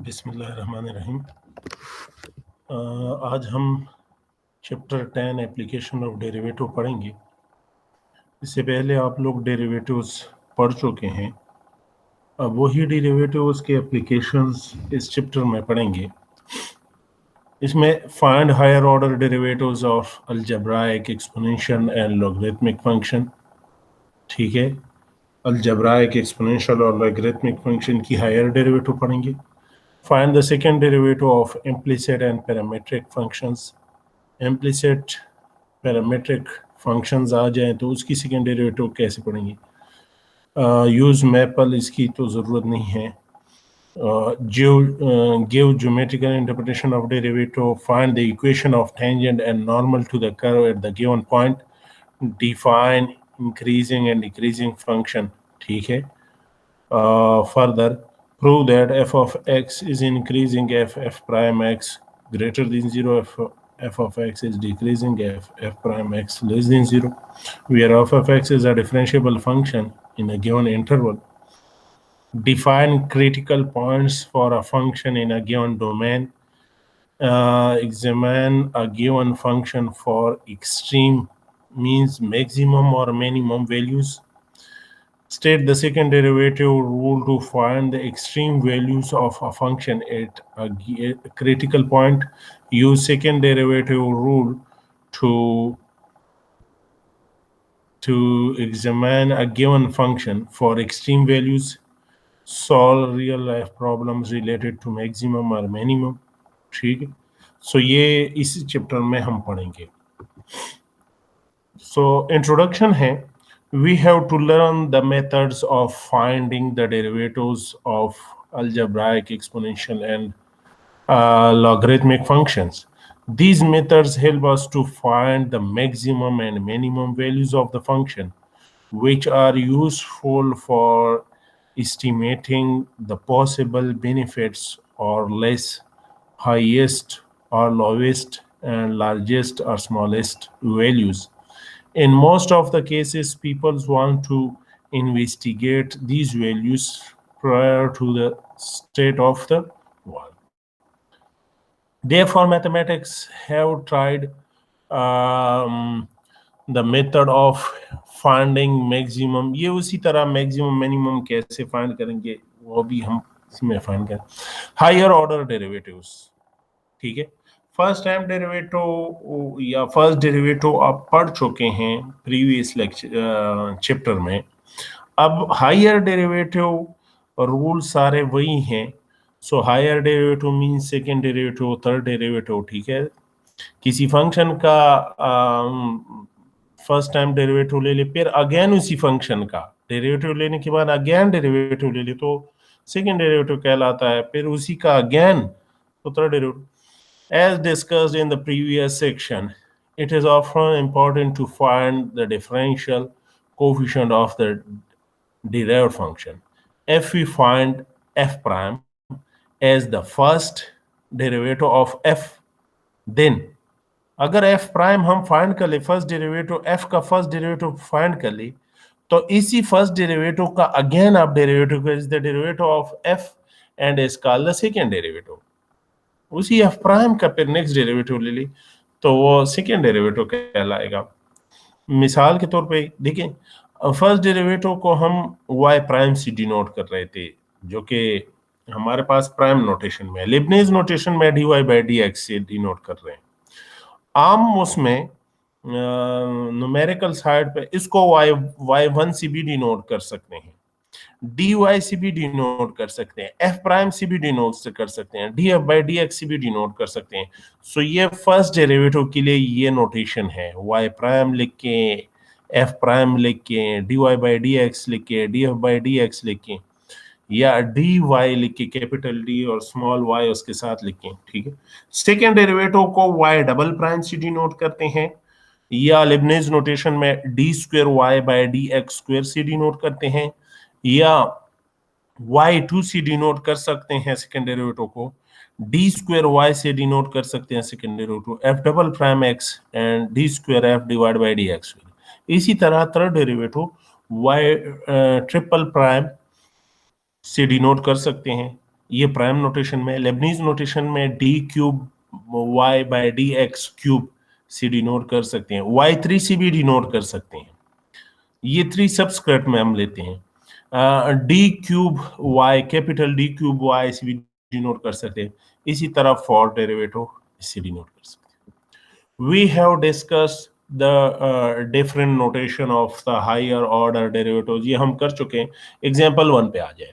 बिस्मिल्लाहिर्रहमानिर्रहीम। आज हम चैप्टर 10 एप्लीकेशन ऑफ डेरिवेटिव पढ़ेंगे। इससे पहले आप लोग डेरिवेटिव्स पढ़ चुके हैं। अब वही डेरिवेटिव्स के एप्लीकेशंस इस चैप्टर में पढ़ेंगे। इसमें find higher order derivatives of algebraic, exponential and logarithmic function. ठीक है, अलजेब्राइक, एक्सपोनेंशियल और लॉगरिथमिक फंक्शन की हायर डेरिवेटिव पढ़ेंगे। Find the second derivative of implicit and parametric functions. Implicit parametric functions आ जाए तो उसकी second derivative कैसे पढ़ेंगे? Use मैपल, इसकी तो ज़रूरत नहीं है। Give geometrical interpretation of derivative. Find the equation of tangent and normal to the curve at the given point. Define increasing and decreasing function. ठीक है। Further, prove that f of x is increasing f prime x greater than 0, f of x is decreasing f prime x less than 0, where f of x is a differentiable function in a given interval. Define critical points for a function in a given domain. Examine a given function for extreme, means maximum or minimum values. State the second derivative rule to find the extreme values of a function at a critical point. Use second derivative rule to examine a given function for extreme values. Solve real life problems related to maximum or minimum. ठीक है, सो ये इस chapter में हम पढ़ेंगे। So introduction है। We have to learn the methods of finding the derivatives of algebraic, exponential, and logarithmic functions. These methods help us to find the maximum and minimum values of the function, which are useful for estimating the possible benefits or less, highest or lowest, and largest or smallest values. In most of the cases, people want to investigate these values prior to the state of the world. Therefore, mathematics have tried the method of finding maximum. ये उसी तरह maximum minimum कैसे find करेंगे वो भी हम इसमें find करें। Higher order derivatives, ठीक है। फर्स्ट टाइम डेरिवेटिव या फर्स्ट डेरिवेटिव आप पढ़ चुके हैं प्रीवियस लेक्चर चैप्टर में। अब हायर डेरिवेटिव रूल सारे वही हैं। So higher derivative means second derivative, third derivative, ठीक है। किसी फंक्शन का फर्स्ट टाइम डेरिवेटिव ले ले, फिर अगेन उसी फंक्शन का डेरिवेटिव लेने के बाद अगेन डेरिवेटिव ले ले तो सेकंड डेरिवेटिव कहलाता है। फिर उसी का अगेन तो third derivative. As discussed in the previous section, it is often important to find the differential coefficient of the derived function. If we find f prime as the first derivative of f, then अगर f prime हम find कर ले, first derivative f का first derivative find कर ले, तो इसी first derivative का अगेन आप derivative is the derivative of f and is called the second derivative. उसी एफ प्राइम का फिर नेक्स्ट डेरिवेटिव ले ली तो वो सेकेंड डेरिवेटिव कहलाएगा। मिसाल के तौर पे देखिए, फर्स्ट डेरिवेटिव को हम वाई प्राइम से डिनोट कर रहे थे, जो कि हमारे पास प्राइम नोटेशन में, लिबनीज नोटेशन में D Y by D X से डिनोट कर रहे हैं। आम उसमें न्यूमेरिकल साइड पे इसको वाई वन से भी डिनोट कर सकते हैं, डी वाई से भी डिनोट कर सकते हैं, एफ प्राइम से भी डिनोट कर सकते हैं, D F by D X से भी डिनोट कर सकते हैं। सो ये फर्स्ट डेरिवेटिव के लिए ये नोटेशन है, वाई प्राइम लिख के, एफ प्राइम लिख के, D Y by D X लिख के, D F by D X लिख के, या डी वाई लिख के, कैपिटल डी और स्मॉल वाई उसके साथ लिख के, ठीक है। सेकेंड डेरिवेटिव को वाई डबल प्राइम से डिनोट करते हैं, या लिबनीज नोटेशन में D square Y by D x square से डिनोट करते हैं, या y2 से डिनोट कर सकते हैं सेकेंड डेरिवेटिव को, डी स्क्वायर y से डिनोट कर सकते हैं second derivative f double prime x and D square f divide by D X. इसी तरह third derivative y triple prime से डिनोट कर सकते हैं, ये प्राइम नोटेशन में। लेबनीज नोटेशन में D cube Y by D x cube से डिनोट कर सकते हैं, y3 से भी डिनोट कर सकते हैं। ये 3 सबस्क्रिप्ट में हम लेते हैं। D cube Y, capital D cube Y से भी डिनोट कर सकते हैं। इसी तरह फोर्थ डेरिवेटिव इससे डिनोट कर सकते हैं। We have discussed the different notation of the higher order derivatives, ये हम कर चुके हैं। एग्जाम्पल 1 पे आ जाए।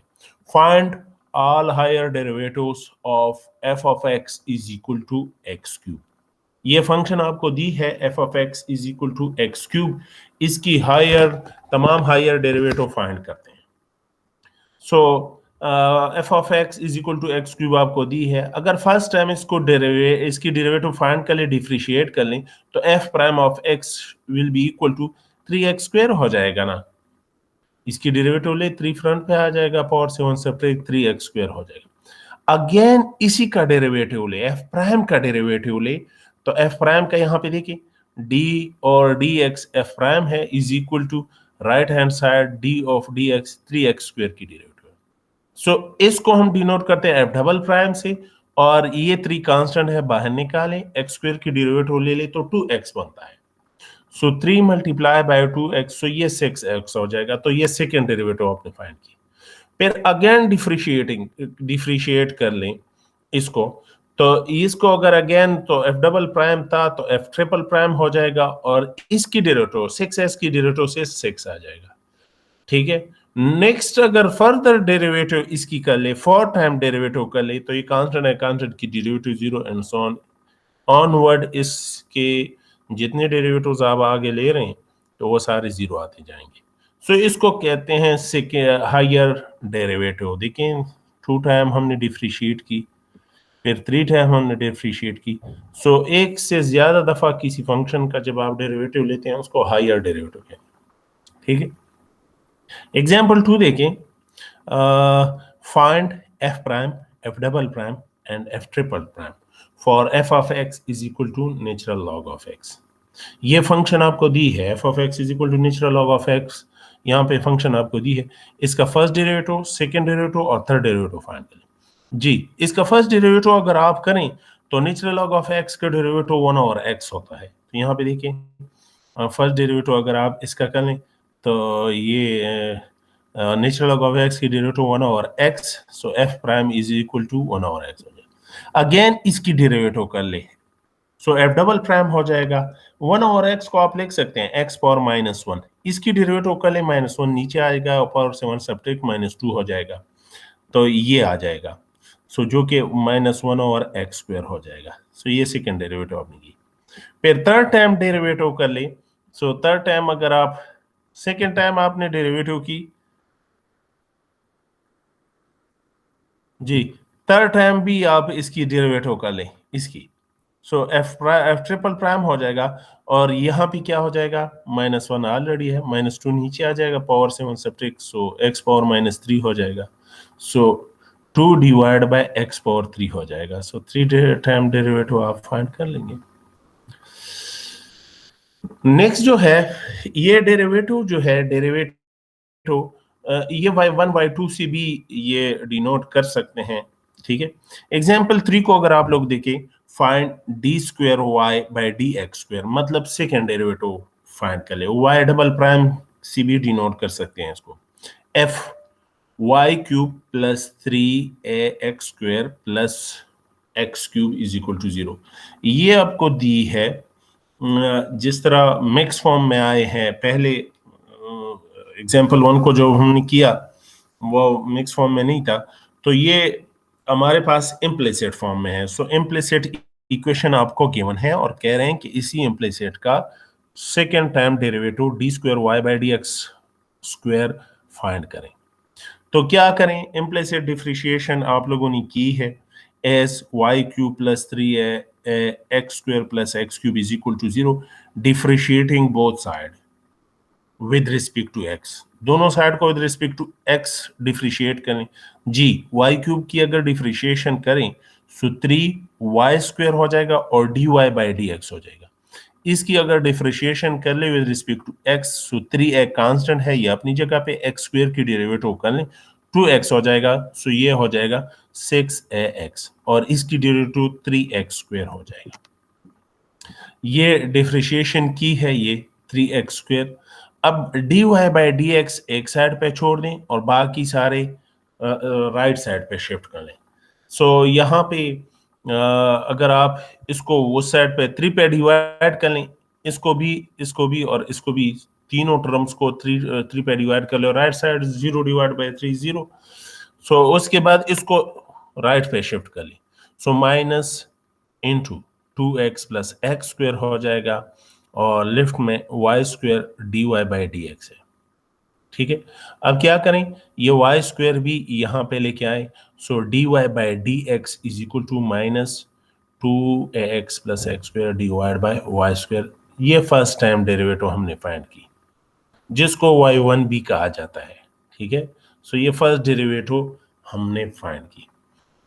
Find all higher derivatives of f of x is equal to x cube। ये फंक्शन आपको दी है f of x is equal to x cube, इसकी तमाम हायर डेरिवेटिव फाइंड करते हैं। So f of x is equal to x cube आपको दी है। अगर फर्स्ट टाइम इसकी डेरिवेटिव फाइंड कर ले, डिफरेंशिएट कर लें, तो f prime of x will be equal to 3x square हो जाएगा ना। इसकी डेरिवेटिव ले 3 फ्रंट पे आ जाएगा, पावर से 1 सेपरेट 3x स्क्वायर हो जाएगा। अगेन इसी का डेरिवेटिव ले, एफ प्राइम का डेरिवेटिव ले, तो एफ प्राइम का यहाँ पे देखिए d और dx एफ प्राइम है is equal to right hand side d of dx 3x square की डेरिवेटिव। सो इसको हम डिनोट करते हैं एफ डबल प्राइम से, और ये 3 कांस्टेंट है, बाहर निकालें, एक्स स्क्वायर की डेरिवेटिव ले ले तो 2x बनता है। सो 3 मल्टीप्लाई बाय 2x, सो ये 6x हो जाएगा। तो ये सेकेंड डेरिवेटिव आपने फाइंड की। फिर अगेन डिफरेंशिएट कर लें इसको, तो इसको अगर अगेन तो एफ डबल प्राइम था तो एफ ट्रिपल प्राइम हो जाएगा, और इसकी डेरिवेटिव 6s की डेरिवेटिव से 6 आ जाएगा। ठीक है। नेक्स्ट अगर फर्दर डेरिवेटिव इसकी कर ले, 4 टाइम डेरिवेटिव कर ले, तो ये कांस्टेंट है, कांस्टेंट की derivative 0 and so on onward. इसके जितने डेरिवेटिव्स आप आगे ले रहे हैं तो वो सारे 0 आते जाएंगे। सो इसको कहते हैं हायर डेरिवेटिव। देखें 2 टाइम हमने डिफरेंशिएट की, फिर 3 टाइम हमने डिफरेंशिएट की। सो एक से ज्यादा दफा किसी फंक्शन का जब आप डेरिवेटिव लेते हैं उसको हायर डेरिवेटिव कहते हैं। ठीक है। एग्जाम्पल 2 देखें। Find F prime, F double prime and F triple prime for F of x is equal to natural log of X. ये फंक्शन आपको दी है, F of x is equal to natural log of X. यहाँ पे function आपको दी है, इसका फर्स्ट डेरिवेटिव, सेकंड डेरिवेटिव और थर्ड डेरिवेटिव फाइंड करें। जी, इसका फर्स्ट डेरिवेटिव अगर आप करें तो नेचुरल लॉग ऑफ एक्स का डेरिवेटिव 1 ओवर एक्स होता है। तो यहाँ पे देखिए फर्स्ट डेरिवेटिव अगर आप इसका कर लें तो ये नेचुरल लॉग ऑफ एक्स की derivative 1 over X, so F prime is equal to 1 over X हो जाएगा। अगेन इसकी डेरिवेटिव कर ले, सो एफ डबल प्राइम हो जाएगा। 1 ओवर एक्स को आप लिख सकते हैं एक्स पावर -1, इसकी डेरिवेटिव कर ले -1 नीचे आएगा, पावर से 1 सब्ट्रैक्ट -2 हो जाएगा, तो ये आ जाएगा। सो जो कि -1 ओवर एक्स स्क्वायर हो जाएगा। सो ये सेकंड डेरिवेटिव आपने की। फिर थर्ड टाइम डेरिवेटिव कर ले, सो थर्ड टाइम अगर आप सेकंड टाइम आपने डेरिवेटिव की, जी थर्ड टाइम भी आप इसकी डेरिवेटिव कर लें इसकी, सो एफ ट्रिपल प्राइम हो जाएगा। और यहाँ पे क्या हो जाएगा, -1 ऑलरेडी है, -2 नीचे आ जाएगा, पावर से 1 सब्ट्रैक्ट, सो एक्स पावर -3 हो जाएगा। सो 2 डिवाइड बाय एक्स पावर 3 हो जाएगा। सो 3 टाइम डेरिवेटिव आप फाइंड कर लेंगे। नेक्स्ट जो है, ये डेरिवेटिव जो है, डेरिवेटिव ये y1 y2 से भी ये डिनोट कर सकते हैं। ठीक है। एग्जाम्पल 3 को अगर आप लोग देखें, find D square Y by D x square, मतलब सेकेंड डेरिवेटिव फाइंड कर ले। वाई डबल प्राइम से भी डिनोट कर सकते हैं इसको, F Y cube plus 3ax square plus X cube is equal to 0। ये आपको दी है जिस तरह मिक्स फॉर्म में आए हैं। पहले एग्जाम्पल 1 को जो हमने किया वो मिक्स फॉर्म में नहीं था, तो ये हमारे पास इम्प्लिसिट फॉर्म में है। सो इम्प्लिसिट इक्वेशन आपको गिवन है और कह रहे हैं कि इसी इम्प्लिसिट का second time derivative D square Y by D x square find करें। तो क्या करें, इम्प्लिसिट डिफरेंशिएशन आप लोगों ने की है, S Y cube plus 3x square plus X cube is equal to 0, differentiating both side with respect to x, दोनों साइड को with respect to x differentiate करें। जी, y क्यूब की अगर डिफरेंशिएशन करें सो 3y स्क्वायर हो जाएगा और dy बाई dx हो जाएगा। इसकी अगर डिफरेंशिएशन कर ले with respect to x, so 3 एक कांस्टेंट है, ये अपनी जगह पे x स्क्वायर की डेरिवेटिव कर लें 2x हो जाएगा, सो ये हो जाएगा 6ax और इसकी डेरिवेटिव 3x स्क्वायर हो जाएगा। ये डिफरेंशिएशन की है ये 3x स्क्वायर। अब dy बाई dx एक साइड पे छोड़ दें और बाकी सारे राइट साइड पे शिफ्ट कर लें। सो यहाँ पे अगर आप इसको उस साइड पे 3 पे डिवाइड कर लें, इसको भी और इसको भी, तीनों टर्म्स को 3 पे डिवाइड कर लो, right side 0 divide by 3 0। So उसके बाद इसको राइट पे शिफ्ट कर लें, so minus into 2x plus x square हो जाएगा और लेफ्ट में Y square D Y by D X है। ठीक है, अब क्या करें, ये वाई स्क्वायर भी यहाँ पे लेके आए, so d Y by D x is equal to minus 2ax plus x square divide by y square. ये फर्स्ट टाइम डेरिवेटिव हमने फाइंड की, जिसको y1 भी कहा जाता है। ठीक है, सो ये फर्स्ट डेरिवेटिव हमने फाइंड की।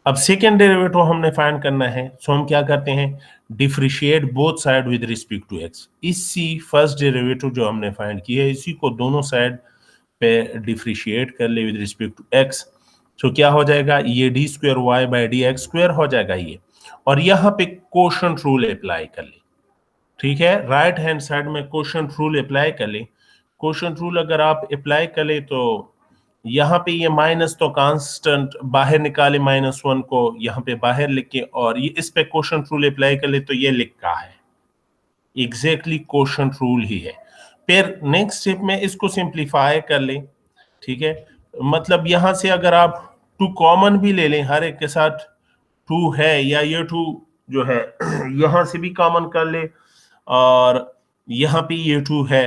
अब सेकेंड डेरिवेटिव हमने फाइंड करना है, सो हम क्या करते हैं, differentiate both side with respect to x। इसी फर्स्ट डेरिवेटिव जो हमने फाइंड की है, इसी को दोनों साइड पे डिफरेंशिएट कर ले with respect to x। So क्या हो जाएगा, ये d square Y by D x square हो जाएगा ये, और यहाँ पे कोशेंट रूल अप्लाई कर ले। ठीक है, राइट हैंड साइड में कोशेंट रूल अप्लाई कर ले। कोशेंट रूल अगर आप अप्लाई कर ले तो यहाँ पे ये माइनस तो कांस्टेंट बाहर निकाले, -1 को यहाँ पे बाहर लिख के, और ये इस पे कोशेंट रूल अप्लाई कर ले तो ये लिखा है एग्जैक्टली कोशेंट रूल ही है। फिर नेक्स्ट स्टेप में इसको सिंप्लीफाई कर ले। ठीक है, मतलब यहाँ से अगर आप 2 कॉमन भी ले लें, हर एक के साथ 2 है, या ये 2 जो है यहाँ से भी कॉमन कर ले और यहाँ पे ये 2 है।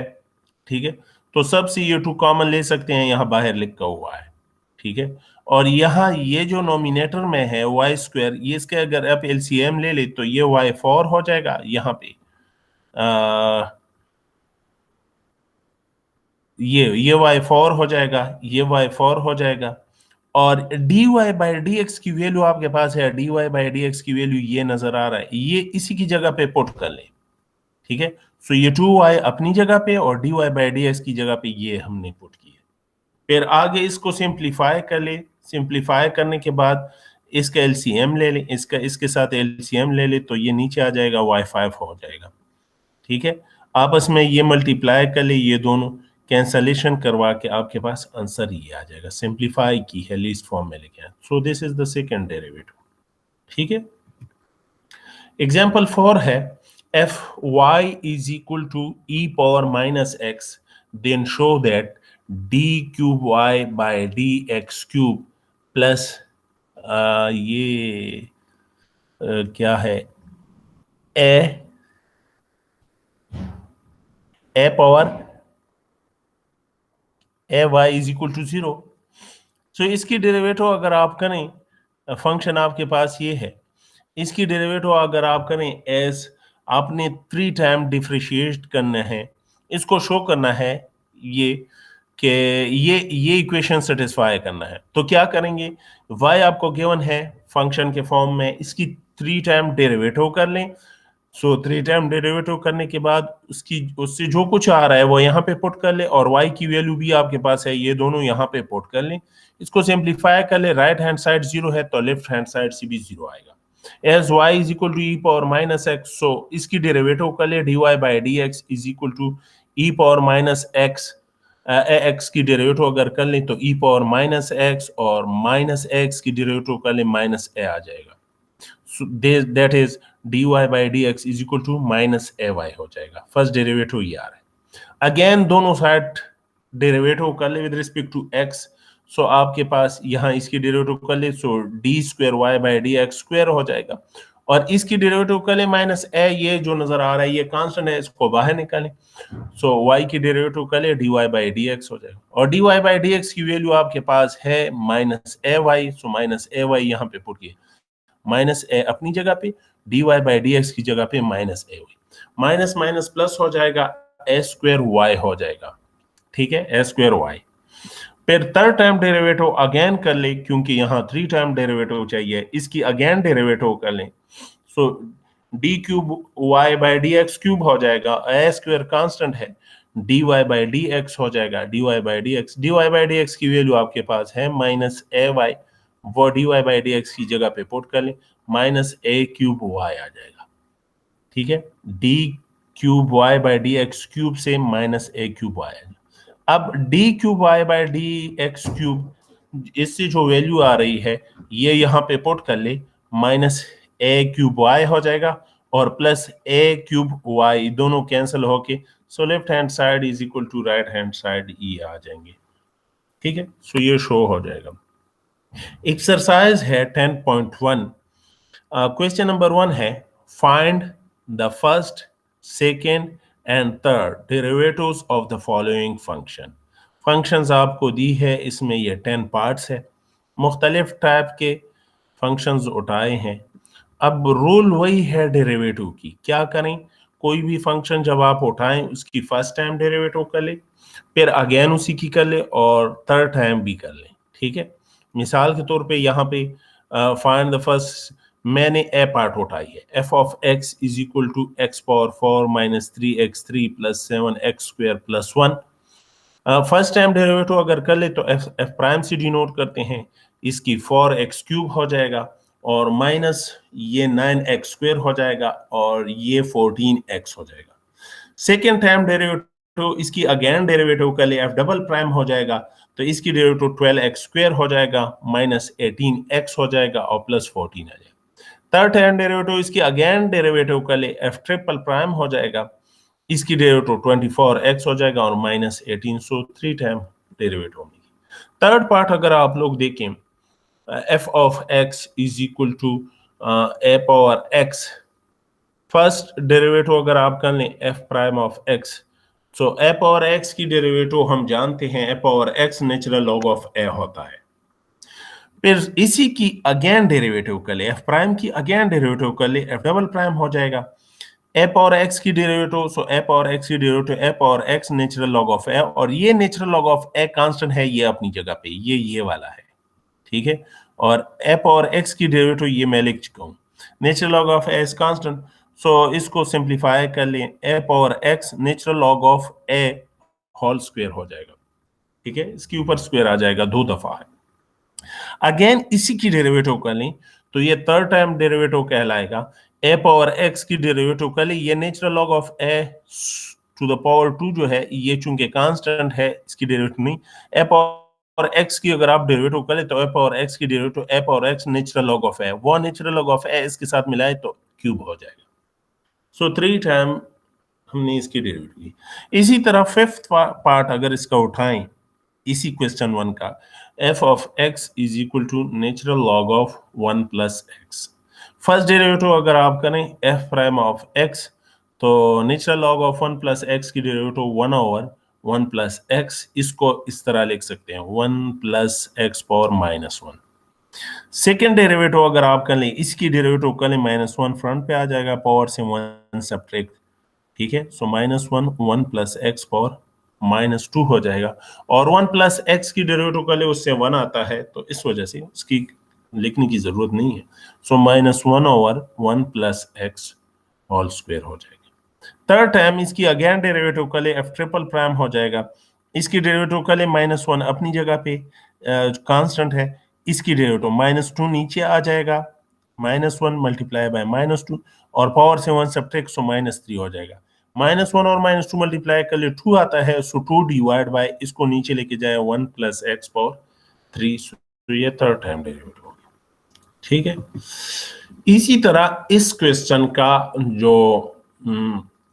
ठीक है, तो सबसे ये 2 कॉमन ले सकते हैं, यहाँ बाहर लिखा हुआ है। ठीक है, और यहाँ ये जो नोमिनेटर में है वाई स्क्वायर, ये इसके अगर आप एलसीएम ले ले तो ये y4 हो जाएगा। यहाँ पे ये y4 हो जाएगा, ये y4 हो जाएगा, और dy बाई डी एक्स की वैल्यू आपके पास है, dy बाई डी एक्स की वैल्यू ये नजर आ रहा है, ये इसी की जगह पे पुट कर ले। ठीक है, सो ये 2y अपनी जगह पे और dy बाई डी एक्स की जगह पे ये हमने पुट किया। फिर आगे इसको सिंप्लीफाई कर ले, सिंप्लीफाई करने के बाद इसका एलसीएम ले लें, इसका इसके साथ एलसीएम ले ले तो ये नीचे आ जाएगा, y5 हो जाएगा। ठीक है, आपस में ये मल्टीप्लाई कर ले, ये दोनों कैंसलेशन करवा के आपके पास आंसर ये आ जाएगा। सिंप्लीफाई की है, लीस्ट फॉर्म में लेके आए, so this is the second derivative. ठीक है, एग्जांपल 4 है, if y is equal to e power minus x, then show that d cube Y by D x cube plus ये क्या है, a power a y is equal to 0। So इसकी derivative अगर आप करें, फंक्शन आपके पास ये है, इसकी डेरिवेटिव अगर आप करें एज आपने 3 टाइम डिफरेंशिएट करना है, इसको शो करना है ये कि ये इक्वेशन सेटिस्फाई करना है, तो क्या करेंगे, y आपको गिवन है फंक्शन के फॉर्म में, इसकी 3 टाइम डेरिवेटिव कर लें। सो 3 टाइम डेरिवेटिव करने के बाद उससे जो कुछ आ रहा है वो यहाँ पे पुट कर ले, और y की वैल्यू भी आपके पास है, ये दोनों यहाँ पे पुट कर लें। इसको सिंप्लीफाई कर ले, राइट हैंड साइड 0 है तो लेफ्ट हैंड साइड से भी 0 आएगा। As y is equal to e power minus x, so इसकी डेरिवेटिव कर ले, dy by D x is equal to e power minus x, x की डेरिवेटिव अगर कर लें तो ई पावर माइनस एक्स, और माइनस एक्स की डेरिवेटिव कर लें माइनस ए आ जाएगा। So that is dy by dx is equal to minus ay हो जाएगा। फर्स्ट डेरिवेटिव ये आ रहा है। अगेन दोनों साइड डेरिवेटिव कर ले with respect to x, so आपके पास यहाँ इसकी डेरिवेटिव कर ले, so d square Y by D x square हो जाएगा, और इसकी डेरिवेटिव कर ले माइनस ए, ये जो नजर आ रहा है ये कांस्टेंट है, इसको बाहर निकालें, सो y की डेरिवेटिव कर ले dy बाई डी एक्स हो जाएगा, और dy बाई डी एक्स की वैल्यू आपके पास है minus a Y, so minus a Y यहाँ पे पुट किए, माइनस ए अपनी जगह पे, dy बाई डी एक्स की जगह पे माइनस ए हुई, माइनस माइनस प्लस हो जाएगा, ए स्क्वायर वाई हो जाएगा। ठीक है, ए स्क्वायर वाई। फिर थर्ड टाइम डेरिवेटिव अगेन कर ले, क्योंकि यहाँ 3 टाइम डेरिवेटिव चाहिए, इसकी अगेन डेरिवेटिव कर लें, so d cube Y by D x cube हो जाएगा, ए स्क्वायर कांस्टेंट है, dy बाई डी एक्स हो जाएगा, dy बाई डी एक्स की वैल्यू आपके पास है माइनस ए वाई, वो dy बाई डी एक्स की जगह पे पुट कर लें, माइनस ए क्यूब वाई आ जाएगा। ठीक है, d cube Y by D x cube से माइनस ए क्यूब वाई। अब d cube Y by D x cube, इससे जो वैल्यू आ रही है ये यहाँ पे पुट कर ले, माइनस ए क्यूब वाई हो जाएगा और प्लस ए क्यूब वाई, दोनों कैंसिल होके so left hand side is equal to right hand side ई आ जाएंगे। ठीक है, सो ये शो हो जाएगा। एक्सरसाइज है 10.1। क्वेश्चन नंबर 1 है find the first, second and third derivatives of the following function. Functions आपको दी है, इसमें ये 10 पार्ट्स है, मुख्तलिफ टाइप के फंक्शंस उठाए हैं। अब रूल वही है डेरिवेटिव की, क्या करें, कोई भी फंक्शन जब आप उठाएं उसकी फर्स्ट टाइम डेरिवेटिव कर ले, फिर अगेन उसी की कर ले और थर्ड टाइम भी कर ले। ठीक है, मिसाल के तौर पे यहाँ पे फाइंड द फर्स्ट, मैंने ए पार्ट उठाई है, F of x is equal to x power 4 minus 3x3 plus 7x square plus 1। First time derivative अगर कर ले तो एफ प्राइम से डिनोट करते हैं, इसकी 4x क्यूब हो जाएगा और माइनस ये 9x स्क्वायर हो जाएगा और ये 14x हो जाएगा। सेकेंड टाइम डेरिवेटिव इसकी अगेन डेरिवेटिव कर ले, एफ डबल प्राइम हो जाएगा तो इसकी डेरिवेटिव 12x स्क्वायर हो जाएगा, माइनस 18x हो जाएगा और प्लस 14 आ जाएगा। थर्ड टाइम डेरिवेटिव इसकी अगेन डेरिवेटिव कर ले, एफ ट्रिपल प्राइम हो जाएगा, इसकी डेरिवेटिव 24x हो जाएगा और माइनस 18, सो 3 टाइम डेरिवेटिव होगी। थर्ड पार्ट अगर आप लोग देखें, f of x is equal to a power x, first derivative अगर आप कर लें f prime of x, so a power x की डेरिवेटिव हम जानते हैं a power x natural log of a होता है। फिर इसी की अगेन डेरिवेटिव कर ले, एफ प्राइम की अगेन डेरिवेटिव कर ले, एफ डबल प्राइम हो जाएगा, ए पावर एक्स की derivative, so a power x की derivative a power x natural log of a, और ये natural log of a constant है, ये अपनी जगह पे ये वाला है। ठीक है, और ए पावर एक्स की डेरिवेटिव ये मैं लिख चुका हूँ, natural log of a is constant, so इसको सिंप्लीफाई कर लें, a power x natural log of a whole square हो जाएगा। ठीक है, इसके ऊपर स्क्वायर आ जाएगा, 2 दफा है। अगेन इसी की डेरिवेटिव कर लें तो ये थर्ड टाइम डेरिवेटिव कहलाएगा, ए पावर एक्स की डेरिवेटिव कर लें, ये natural log of a to the power 2 जो है ये चूंकि कांस्टेंट है इसकी डेरिवेटिव नहीं, ए पावर एक्स की अगर आप डेरिवेटिव कर ले तो ए पावर एक्स की derivative a power x natural log of a, वो नेचुरल लॉग ऑफ ए इसके साथ मिलाए तो क्यूब हो जाएगा। सो 3 टाइम हमने इसकी डेरिवेटिव की। इसी तरह फिफ्थ पार्ट अगर इसका उठाएं, इसी क्वेश्चन 1 का, f of x is equal to natural log of 1 plus x। First derivative अगर आप करें f प्राइम ऑफ x तो natural log of 1 plus x की डेरिवेटिव 1 ओवर 1 प्लस x, इसको इस तरह लिख सकते हैं 1 plus x power minus 1। Second derivative अगर आप कर लें, इसकी डेरिवेटिव कर लें माइनस 1, फ्रंट पे आ जाएगा, पावर से 1 सब्ट्रैक्ट। ठीक है, so minus 1 1 plus x power minus 2 हो जाएगा, और 1 प्लस एक्स की डेरिवेटिव कर ले उससे 1 आता है तो इस वजह से उसकी लिखने की जरूरत नहीं है, so minus 1 over 1 plus x whole square हो जाएगा। थर्ड टाइम इसकी अगेन डेरिवेटिव कर ले, एफ ट्रिपल प्राइम हो जाएगा, इसकी डेरिवेटिव कर ले माइनस 1 अपनी जगह पे कांस्टेंट है, इसकी डेरिवेटिव माइनस 2 नीचे आ जाएगा, माइनस 1 मल्टीप्लाई बाय माइनस 2 और पावर से 1 सब्ट्रैक्ट, सो माइनस 3 हो जाएगा। माइनस 1 और माइनस 2 मल्टीप्लाई कर ले 2 आता है, सो 2 डिवाइड बाय इसको नीचे लेके जाए 1 प्लस एक्स पावर 3, तो ये थर्ड टाइम डेरिवेटिव हो गया। ठीक है, इसी तरह इस क्वेश्चन का जो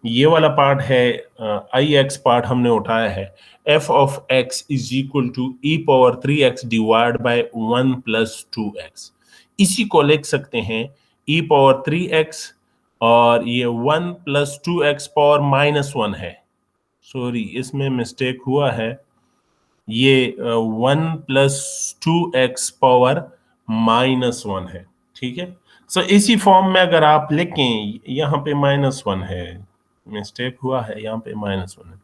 ये वाला पार्ट है, आई एक्स पार्ट हमने उठाया है, F of x is equal to e power 3x divide by 1 plus 2x। इसी को लिख सकते हैं ई पावर 3x और ये 1 प्लस 2x पावर माइनस 1 है, सॉरी इसमें मिस्टेक हुआ है, ये 1 प्लस 2x पावर माइनस 1 है। ठीक है, सो इसी फॉर्म में अगर आप लिखें, यहाँ पे माइनस 1 है, मिस्टेक हुआ है, यहाँ पे माइनस 1 है,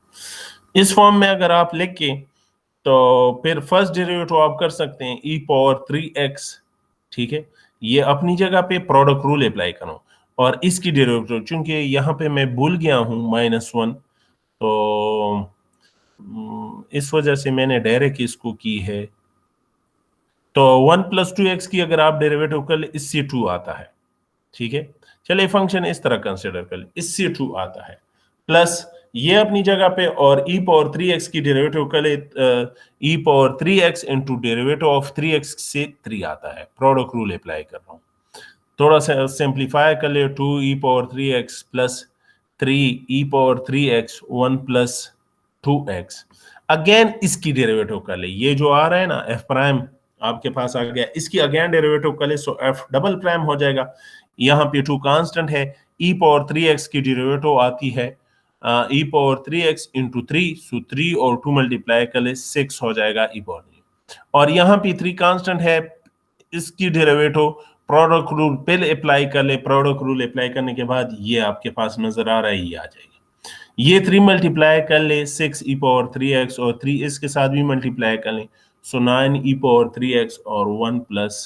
इस फॉर्म में अगर आप लिखें तो फिर फर्स्ट डेरिवेटिव आप कर सकते हैं ई पावर 3x। ठीक है, ये अपनी जगह पे प्रोडक्ट रूल अप्लाई करो, और इसकी डेरिवेटिव चूंकि यहाँ पे मैं भूल गया हूँ माइनस 1, तो इस वजह से मैंने डायरेक्ट इसको की है। तो 1 + 2x की अगर आप डेरिवेटिव कर ले, इससे 2 आता है। ठीक है, चलिए फंक्शन इस तरह कंसिडर कर ले, इससे 2 आता है, प्लस ये अपनी जगह पे, और e⁻3x की डेरिवेटिव कर ले, e⁻3x into derivative of 3x से 3 आता है। प्रोडक्ट रूल अप्लाई कर रहा हूँ, थोड़ा सा सिंप्लीफाई कर ले, 2e⁻3x plus 3e⁻3x 1 + 2x। Again इसकी डेरिवेटिव कर ले, ये जो आ रहा है ना f प्राइम आपके पास आ गया, इसकी अगेन डेरिवेटिव कर ले, सो f डबल प्राइम हो जाएगा। यहाँ पे 2 कांस्टेंट है, e⁻3x की डेरिवेटिव आती है e⁻3x इंटू 3, सो 3 और 2 मल्टीप्लाई कर ले, 6 हो जाएगा e⁻3। और यहाँ पे 3 कांस्टेंट है, इसकी डेरिवेटिव प्रोडक्ट रूल पहले अप्लाई कर ले, प्रोडक्ट रूल अप्लाई करने के बाद ये आपके पास नजर आ रहा है, ये आ जाएगा। ये 3 मल्टीप्लाई कर ले, 6 e⁻3x, और 3 इसके साथ भी मल्टीप्लाई कर ले, सो 9 e⁻3x और 1 +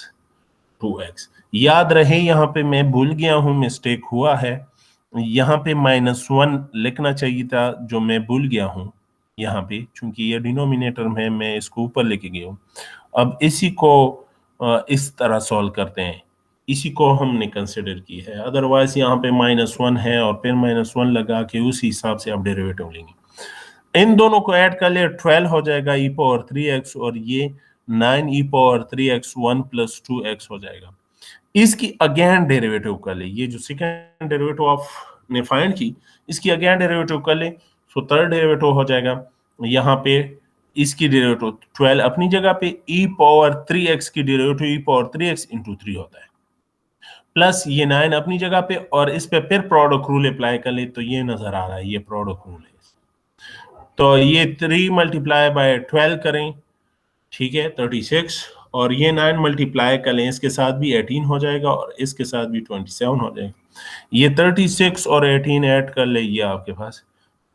2x। याद रहे यहाँ पे मैं भूल गया हूँ, मिस्टेक हुआ है, यहाँ पे -1 लिखना चाहिए था, जो मैं भूल गया हूँ यहाँ पे, चूंकि ये डिनोमिनेटर में मैं इसको ऊपर लेके गया हूँ। अब इसी को इस तरह सॉल्व करते हैं, इसी को हमने कंसिडर की है, अदरवाइज यहाँ पे -1 है और फिर -1 लगा के उसी हिसाब से आप डेरिवेटिव लेंगे। इन दोनों को ऐड कर ले, 12 हो जाएगा e⁻3x, और ये 9 e⁻3x 1 + 2x हो जाएगा। इसकी अगेन डेरिवेटिव कर ले, ये जो सेकंड डेरिवेटिव ऑफ ने फाइंड की, इसकी अगेन डेरिवेटिव कर ले, सो थर्ड डेरिवेटिव हो जाएगा। यहाँ पे इसकी डेरिवेटिव 12 अपनी जगह पे, e⁻3x की डेरिवेटिव e⁻3x इंटू 3 होता है, प्लस ये 9 अपनी जगह पे, और इस पे फिर प्रोडक्ट रूल अप्लाई कर ले, तो ये नजर आ रहा है, ये प्रोडक्ट रूल है। तो ये 3 × 12 करें, ठीक है, 36, और ये 9 मल्टीप्लाई कर लें, इसके साथ भी 18 हो जाएगा और इसके साथ भी 27 हो जाएगा। ये 36 और 18 ऐड कर ले, ये आपके पास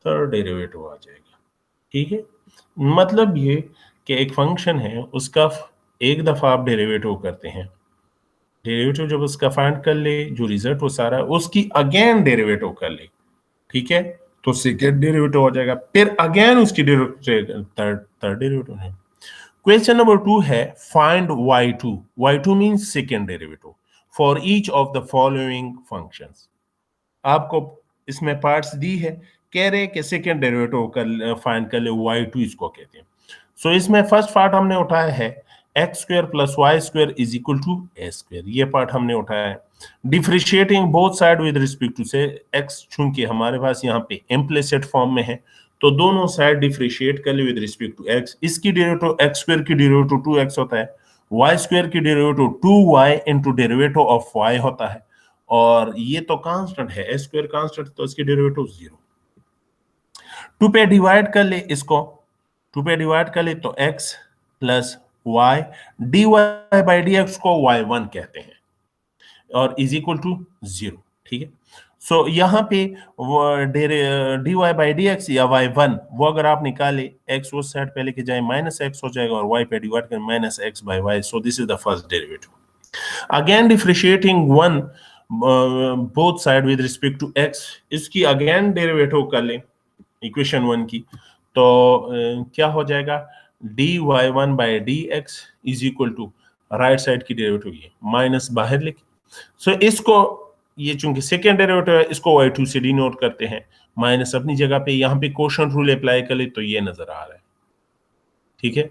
थर्ड डेरिवेटिव आ जाएगा। ठीक है, मतलब ये कि एक फंक्शन है, उसका एक दफा आप डेरिवेटिव करते हैं, डेरिवेटिव जब उसका फाइंड कर ले, जो रिजल्ट वो सारा उसकी अगेन डेरिवेटिव कर ले, ठीक है, तो सेकेंड डेरिवेटिव हो जाएगा, फिर अगेन उसकी डेरिवेटिव थर्ड डेरिवेटिव है। क्वेश्चन नंबर 2 है, find y2। y2 means second derivative for each of the following functions. आपको इसमें पार्ट्स दी है, कह रहे कि सेकेंड डेरिवेटिव कर फाइंड कर ले, y2 इसको कहते हैं। सो इसमें फर्स्ट पार्ट हमने उठाया है x² + y² = a², ये पार्ट हमने उठाया है। Differentiating both side with respect to से x, चूंकि हमारे पास यहाँ पे इम्प्लिसिट फॉर्म में है, तो दोनों साइड डिफरेंशिएट कर ले विद रिस्पेक्ट टू x। इसकी डेरिवेटिव x² की डेरिवेटिव 2x होता है, y² की derivative 2y into derivative of y होता है, और ये तो कांस्टेंट है, s² कांस्टेंट, तो इसकी डेरिवेटिव 0। 2 पे डिवाइड कर ले, इसको 2 पे डिवाइड कर ले, तो x + y dy/dx को y1 कहते हैं, और = 0। ठीक है, सो यहाँ पे dy/dx या y1, वो अगर आप निकाले, x उस साइड पे लेके जाए -x हो जाएगा, और y पे डिवाइड कर -x/y, so this is the first derivative. Again differentiating 1 both side with respect to x, इसकी अगेन डेरिवेटिव कर ले इक्वेशन 1 की, तो क्या हो जाएगा, dy1/dx = राइट साइड की डेरिवेटिव, ये माइनस बाहर लिख, सो इसको, ये चूंकि सेकेंड डेरिवेटिव है, इसको y2 से डिनोट करते हैं, माइनस अपनी जगह पे, यहाँ पे क्वोशंट रूल अप्लाई कर ले, तो ये नजर आ रहा है। ठीक है,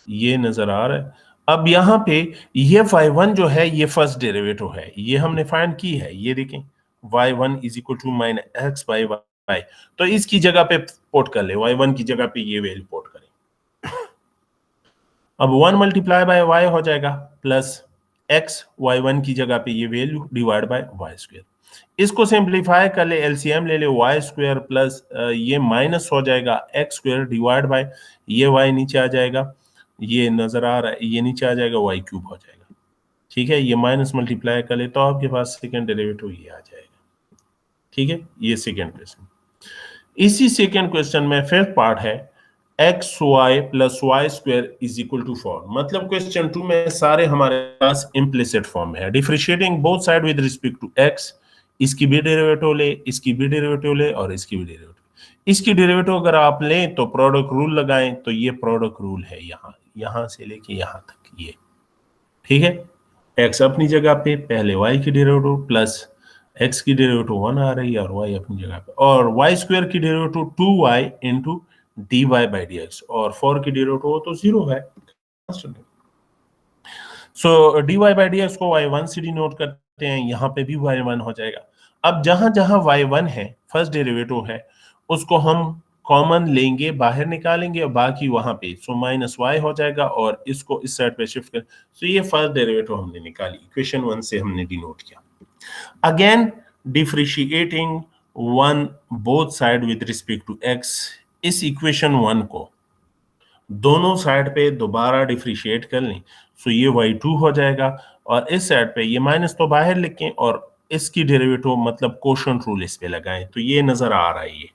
ये नजर आ रहा है। अब यहाँ पे ये y1 जो है, ये फर्स्ट डेरिवेटिव है, ये हमने फाइंड की है, ये देखें, y1 = -x/y, तो इसकी जगह पे पुट कर ले, y1 की जगह पे ये वैल्यू पुट करें। अब 1 × y हो जाएगा, प्लस x y1 की जगह पे ये वैल्यू /y²। इसको सिंप्लीफाई कर ले, एलसीएम ले ले, y² प्लस ये माइनस हो जाएगा x² डिवाइड बाय ये y नीचे आ जाएगा, ये नजर आ रहा है, ये नीचे आ जाएगा, y³ हो जाएगा। ठीक है, ये माइनस मल्टीप्लाई कर ले, तो आपके पास सेकेंड डेरिवेटिव ये आ जाएगा। ठीक है, ये सेकेंड क्वेश्चन। इसी सेकेंड क्वेश्चन में फिफ्थ पार्ट है, xy + y² = 4। मतलब क्वेश्चन 2 में सारे हमारे पास इम्प्लिसिट फॉर्म में है। Differentiating both side with respect to x, इसकी भी डेरिवेटिव ले, इसकी भी डेरिवेटिव ले, और इसकी भी डेरिवेटिव। इसकी डेरिवेटिव अगर आप लें तो प्रोडक्ट रूल लगाएं, तो ये प्रोडक्ट रूल है यहां से लेके यहां तक ये, ठीक है। एक्स अपनी जगह पे, पहले वाई की डेरिवेटिव प्लस एक्स की डेरिवेटिव 1 आ रही है और वाई अपनी जगह पे, और वाई स्क्वायर की derivative 2y into d Y by D x, और 4 की डेरिवेटिव तो 0 है। So d Y by D x को y1 से डिनोट करते हैं, यहाँ पे भी y1 हो जाएगा। अब जहां जहां y1 है, फर्स्ट डेरिवेटिव है, उसको हम कॉमन लेंगे, बाहर निकालेंगे, और बाकी वहां पे सो माइनस वाई हो जाएगा, और इसको इस साइड पे शिफ्ट कर, सो ये फर्स्ट डेरिवेटिव हमने निकाली, इक्वेशन 1 से हमने डिनोट किया। Again differentiating one both side with respect to x, इस इक्वेशन 1 को दोनों साइड पे दोबारा डिफरेंशिएट कर लें, सो ये y2 हो जाएगा, और इस साइड पे ये माइनस तो बाहर लिखें, और इसकी डेरिवेटिव मतलब कोशेंट रूल इस पे लगाएं, तो ये नजर आ रहा है,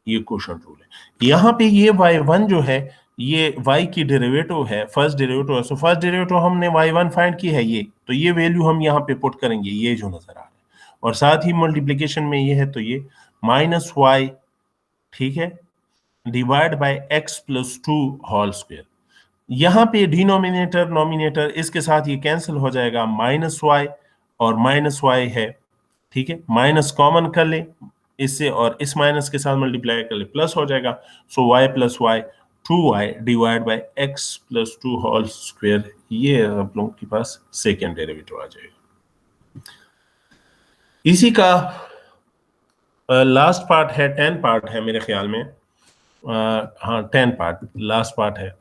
ये कोशेंट रूल है। यहाँ पे ये y1 जो है, ये y की डेरिवेटिव है, फर्स्ट डेरिवेटिव है, सो फर्स्ट डेरिवेटिव हमने y1 फाइंड की है, ये तो ये वैल्यू हम यहाँ पे पुट करेंगे, ये जो नजर आ रहा है, और साथ ही मल्टीप्लिकेशन में ये है, तो ये माइनस वाई, ठीक है, divide by x plus 2 whole square. यहाँ पे डिनोमिनेटर नोमिनेटर इसके साथ ये कैंसिल हो जाएगा, माइनस वाई और माइनस वाई है, ठीक है, माइनस कॉमन कर ले इससे, और इस माइनस के साथ मल्टीप्लाई कर ले, प्लस हो जाएगा, so y plus y 2y divide by x plus 2 whole square, ये आप लोगों के पास सेकेंड डेरिवेटिव आ जाएगा। इसी का लास्ट पार्ट है, 10 पार्ट है मेरे ख्याल में, हाँ 10 पार्ट लास्ट पार्ट है।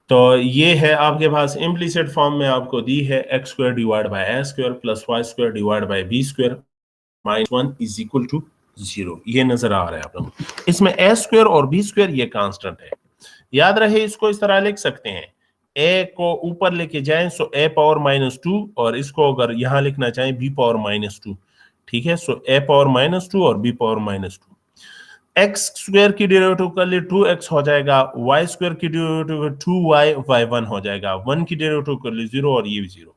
तो ये है आपके पास इम्प्लीसिट फॉर्म में आपको दी है, x square divide by a square plus y square divide by b square minus 1 is equal to 0, ये नजर आ रहा है आप लोगों को। इसमें ए स्क्वायर और बी स्क्वायर ये कांस्टेंट है, याद रहे, इसको इस तरह लिख सकते हैं, ए को ऊपर लेके जाएं सो ए पावर माइनस 2, और इसको अगर यहां लिखना चाहें बी पावर माइनस 2, ठीक है, सो ए पावर माइनस 2 और b power minus 2। X square की डेरिवेटिव कर ले 2x हो जाएगा, वाई स्क्वायर की डेरिवेटिव 2y y1 हो जाएगा, 1 की डेरिवेटिव कर ले 0 और ये भी 0,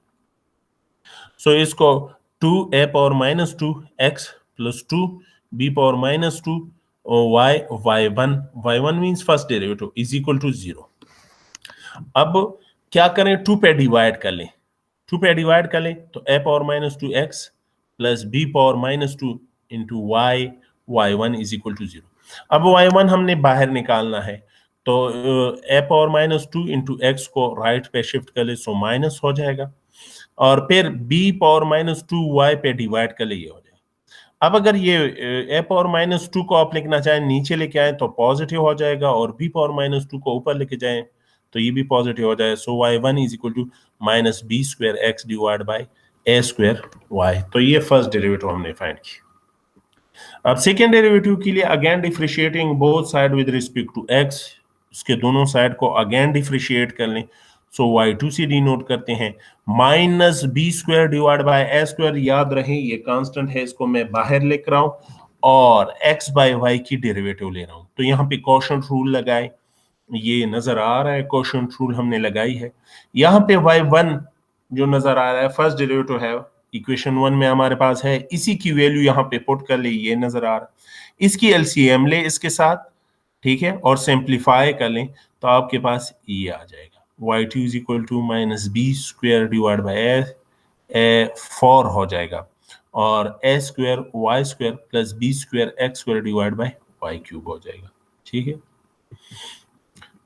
सो इसको 2a power minus 2 x plus 2 b power minus 2 y y1 means first derivative is equal to 0। अब क्या करें, 2 पे डिवाइड कर लें, 2 पे डिवाइड कर लें तो a power minus 2 x plus b power minus 2 into y y1 is equal to 0। अब y1 हमने बाहर निकालना है, तो a power minus 2 into x को राइट पे शिफ्ट कर ले, सो माइनस हो जाएगा, और फिर b पावर माइनस 2 y पे डिवाइड कर ले, ये हो जाएगा। अब अगर ये a पावर माइनस 2 को आप लिखना चाहें नीचे लेके आए तो पॉजिटिव हो जाएगा, और b पावर माइनस 2 को ऊपर लेके जाएं तो ये भी पॉजिटिव हो जाएगा, so y1 is equal to minus b square x divide by a square y. तो ये फर्स्ट डेरिवेटिव हमने फाइंड की। अब सेकेंड डेरिवेटिव के लिए again differentiating both side with respect to x, उसके दोनों साइड को अगेन डिफरेंशिएट कर लें, सो y2 से डिनोट करते हैं, minus b square divide by a square, याद रहे ये कांस्टेंट है, इसको मैं बाहर लिख रहा हूं, और x बाय y की डेरिवेटिव ले रहा हूं, तो यहाँ पे कोशेंट रूल लगाए, ये नजर आ रहा है, कोशेंट रूल हमने लगाई है। यहाँ पे y1 जो नजर आ रहा है फर्स्ट डेरिवेटिव है, इक्वेशन 1 में हमारे पास है, इसी की वैल्यू यहाँ पे पुट कर ले, ये नजर आ रहा है, इसकी एलसीएम ले इसके साथ, ठीक है, और सिंप्लीफाई कर लें तो आपके पास ये आ जाएगा, y2 is equal to minus b square divide by a 4 हो जाएगा, और a square y square plus b square x square divide by y cube हो जाएगा, ठीक है।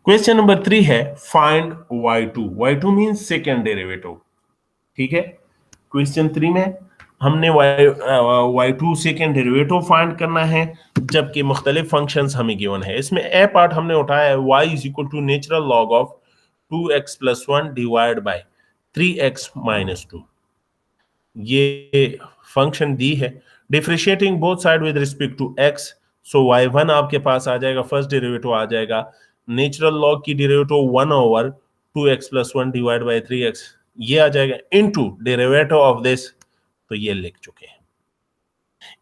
क्वेश्चन नंबर 3 है, find y2, y2 means second derivative, ठीक है। क्वेश्चन 3 में हमने y2 सेकेंड डेरिवेटिव फाइंड करना है, जबकि मुख्तलिफ फंक्शंस हमें गिवन है। इसमें ए पार्ट हमने उठाया है, y is equal to natural log of 2x plus 1 divide by 3x minus 2, ये फंक्शन दी है, differentiating both side with respect to x, so y1 आपके पास आ जाएगा, फर्स्ट डेरिवेटिव आ जाएगा, नेचुरल लॉग की derivative 1 over 2x plus 1 divide by 3x, ये आ जाएगा, इनटू डेरिवेटिव ऑफ दिस, तो ये लिख चुके हैं।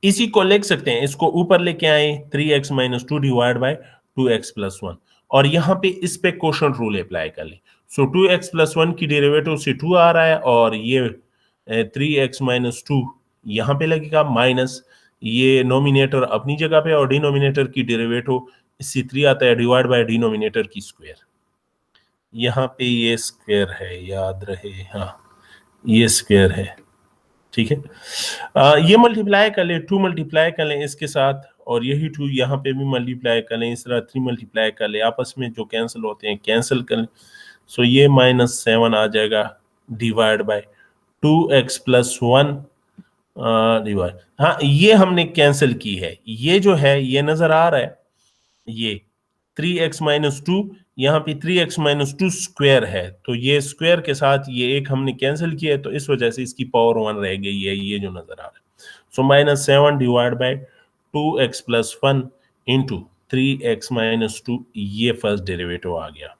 इसी को लिख सकते हैं, इसको ऊपर लेके आए 3x minus 2 divide by 2x plus 1, और यहां पे इस पे कोशेंट रूल अप्लाई कर ले, सो 2x प्लस 1 की डेरिवेटिव से 2 आ रहा है, और ये 3x माइनस 2 यहां पे लगेगा माइनस, ये नोमिनेटर अपनी जगह पे और डिनोमिनेटर की डेरिवेटिव C3 आता है डिवाइड बाय डिनोमिनेटर की स्क्वायर। यहाँ पे ये स्क्वायर है, याद रहे, हाँ ये स्क्वायर है, ठीक है। ये मल्टीप्लाई कर ले, 2 मल्टीप्लाई कर लें इसके साथ, और यही 2 यहाँ पे भी मल्टीप्लाई कर लें, इस तरह 3 मल्टीप्लाई कर ले, आपस में जो कैंसिल होते हैं कैंसिल कर लें। सो ये -7 आ जाएगा डिवाइड बाय 2x + 1 डिवाइड, हाँ ये हमने कैंसिल की है, ये जो है ये नजर आ रहा है, ये 3x - 2, यहाँ पे 3x - 2 स्क्वायर है, तो ये स्क्वायर के साथ ये एक हमने कैंसिल किया है, तो इस वजह से इसकी पावर 1 रह गई है, ये जो नजर आ रहा है। सो -7 divide by 2x + 1 into 3x - 2, ये फर्स्ट डेरिवेटिव आ गया।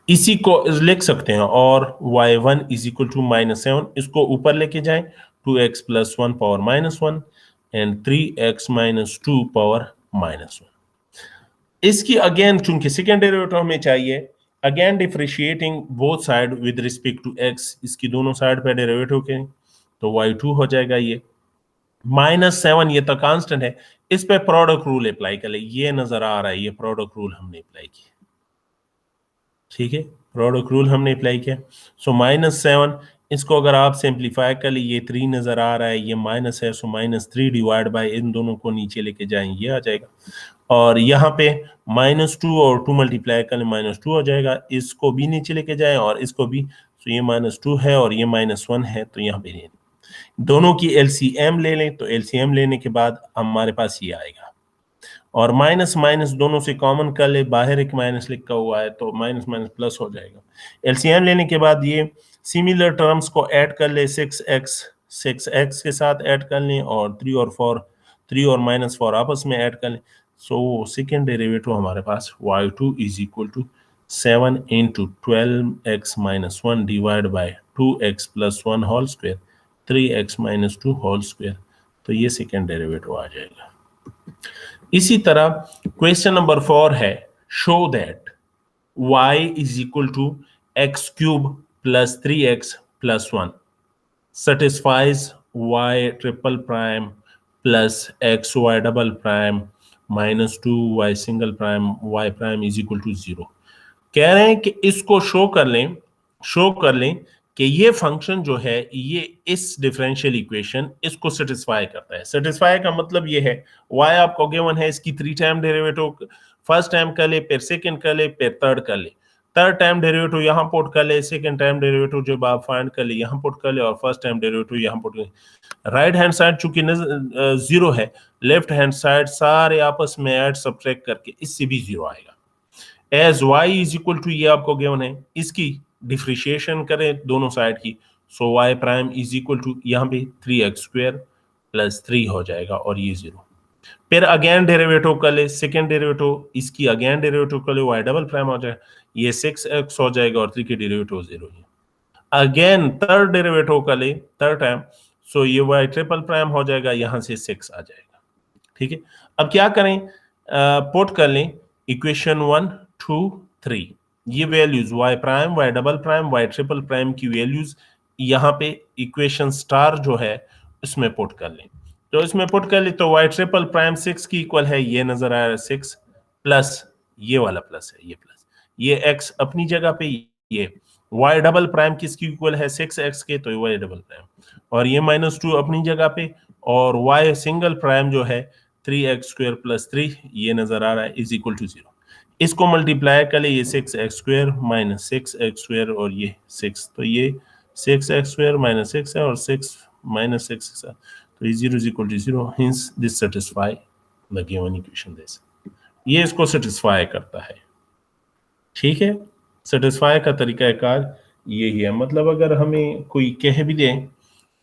इसी को लिख सकते हैं, और y1 = -7, इसको ऊपर लेके जाएं, 2x + 1 power -1 and 3x - 2 power -1। इसकी अगेन चूंकि सेकेंड डेरिवेटिव हमें चाहिए, again differentiating both side with respect to x, इसकी दोनों साइड पे डेरिवेटिव के, तो y2 हो जाएगा ये -7, ये तो कांस्टेंट है, इस पे प्रोडक्ट रूल अप्लाई कर ले, ये नजर आ रहा है, ये प्रोडक्ट रूल हमने अप्लाई किया, ठीक है, प्रोडक्ट रूल हमने अप्लाई किया। सो -7, इसको अगर आप सिंप्लीफाई कर ले, ये 3 नजर आ रहा है, ये माइनस है, सो -3 डिवाइड बाय, इन दोनों को नीचे लेके जाएं, ये आ जाएगा, और यहाँ पे -2 और 2 मल्टीप्लाई करें, -2 हो जाएगा, इसको भी नीचे लेके जाएं और इसको भी, तो ये -2 है और ये -1 है, तो यहाँ पे दोनों की एलसीएम ले लें, तो एलसीएम लेने के बाद हमारे पास ये आएगा, और माइनस माइनस दोनों से कॉमन कर ले, बाहर एक माइनस लिखा हुआ है, तो माइनस माइनस प्लस हो जाएगा। एलसीएम लेने के बाद ये सिमिलर टर्म्स को ऐड कर ले, 6x के साथ ऐड कर लें, और 3 और -4 आपस में ऐड कर लें। सो सेकेंड डेरिवेटिव हमारे पास y2 = 7 × 12x - 1 divide by 2x + 1 whole square 3x - 2 whole square, तो ये सेकेंड डेरिवेटिव आ जाएगा। इसी तरह क्वेश्चन नंबर 4 है, show that y = x³ + 3x + 1 satisfies y triple prime plus xy double prime minus 2y single prime y prime = 0। कह रहे हैं कि इसको शो कर लें कि ये फंक्शन जो है ये इस डिफरेंशियल इक्वेशन इसको सेटिस्फाई करता है। सेटिस्फाई का मतलब ये है, y आपको गिवन है, इसकी 3 टाइम डेरिवेटिव, फर्स्ट टाइम कर ले, फिर सेकंड कर ले, फिर थर्ड कर ले, थर्ड टाइम डेरिवेटिव यहाँ पुट कर ले, सेकंड टाइम डेरिवेटिव जब आप फाइंड कर ले यहाँ पुट कर ले, और फर्स्ट टाइम डेरिवेटिव यहाँ पुट कर ले। राइट हैंड साइड चूंकि 0 है, लेफ्ट हैंड साइड सारे आपस में ऐड सब्ट्रैक्ट करके इससे भी 0 आएगा। एज y = ये आपको गिवन है, इसकी डिफरेंशिएशन करें दोनों साइड की, सो y प्राइम = यहाँ पे 3x² + 3 हो जाएगा, और ये 0। फिर अगेन डेरिवेटिव कर ले, सेकेंड डेरिवेटिव इसकी अगेन डेरिवेटिव कर ले, y डबल प्राइम हो जाएगा, ये 6x हो जाएगा, और 3 की डेरिवेटिव 0 है। अगेन थर्ड डेरिवेटिव कर ले, थर्ड टाइम, सो ये y ट्रिपल प्राइम हो जाएगा, यहाँ से 6 आ जाएगा, ठीक है। अब क्या करें, पुट कर लें इक्वेशन 1 2 3, ये values y prime, y double prime, y triple prime की वैल्यूज यहाँ पे इक्वेशन स्टार जो है इसमें पुट कर लें, तो इसमें पुट कर ले, तो y ट्रिपल प्राइम 6 की इक्वल है, ये नजर आ रहा है 6 प्लस ये वाला प्लस है, ये प्लस, ये x अपनी जगह पे, ये y डबल प्राइम किसकी इक्वल है 6x के, तो y डबल प्राइम, और ये -2 अपनी जगह पे, और y सिंगल प्राइम जो है 3x² + 3, ये नजर आ रहा है = 0। इसको मल्टीप्लाई कर ले, ये 6x² - 6x² और ये 6, तो ये 6x² - 6 है, और 6 - 6 है, तो ये 0 = 0, hence this satisfy the given equation this, ये इसको सेटिस्फाई करता है, ठीक है। सेटिस्फाई का तरीकाकार यही है, मतलब अगर हमें कोई कह भी दे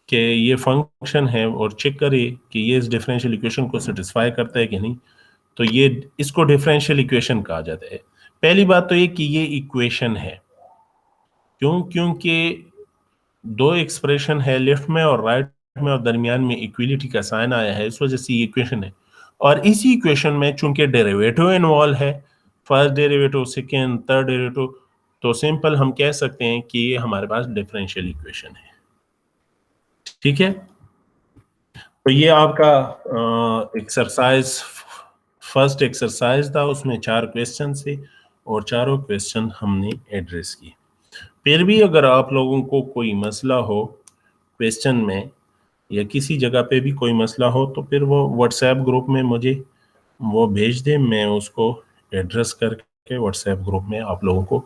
कि ये फंक्शन है और चेक करे कि ये इस डिफरेंशियल इक्वेशन को सेटिस्फाई करता है कि नहीं, तो ये इसको डिफरेंशियल इक्वेशन कहा जाता है। पहली बात तो ये कि ये इक्वेशन है, क्योंकि दो एक्सप्रेशन है, लेफ्ट में और राइट में, और दरमियान में इक्विलिटी का साइन आया है, इस वजह से ये इक्वेशन है। और इसी इक्वेशन में चूंकि डेरिवेटिव इन्वॉल्व है, first derivative, second, third derivative, तो सिंपल हम कह सकते हैं कि ये हमारे पास डिफरेंशियल इक्वेशन है, ठीक है। तो ये आपका एक्सरसाइज, फर्स्ट एक्सरसाइज था, उसमें 4 क्वेश्चन थे और चारों क्वेश्चन हमने एड्रेस किए। फिर भी अगर आप लोगों को कोई मसला हो क्वेश्चन में या किसी जगह पे भी कोई मसला हो तो फिर वो व्हाट्सएप ग्रुप में मुझे वो भेज दें, मैं उसको एड्रेस करके व्हाट्सएप ग्रुप में आप लोगों को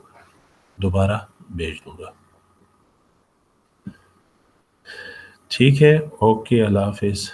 दोबारा भेज दूंगा। ठीक है, ओके, अल्लाह हाफिज़।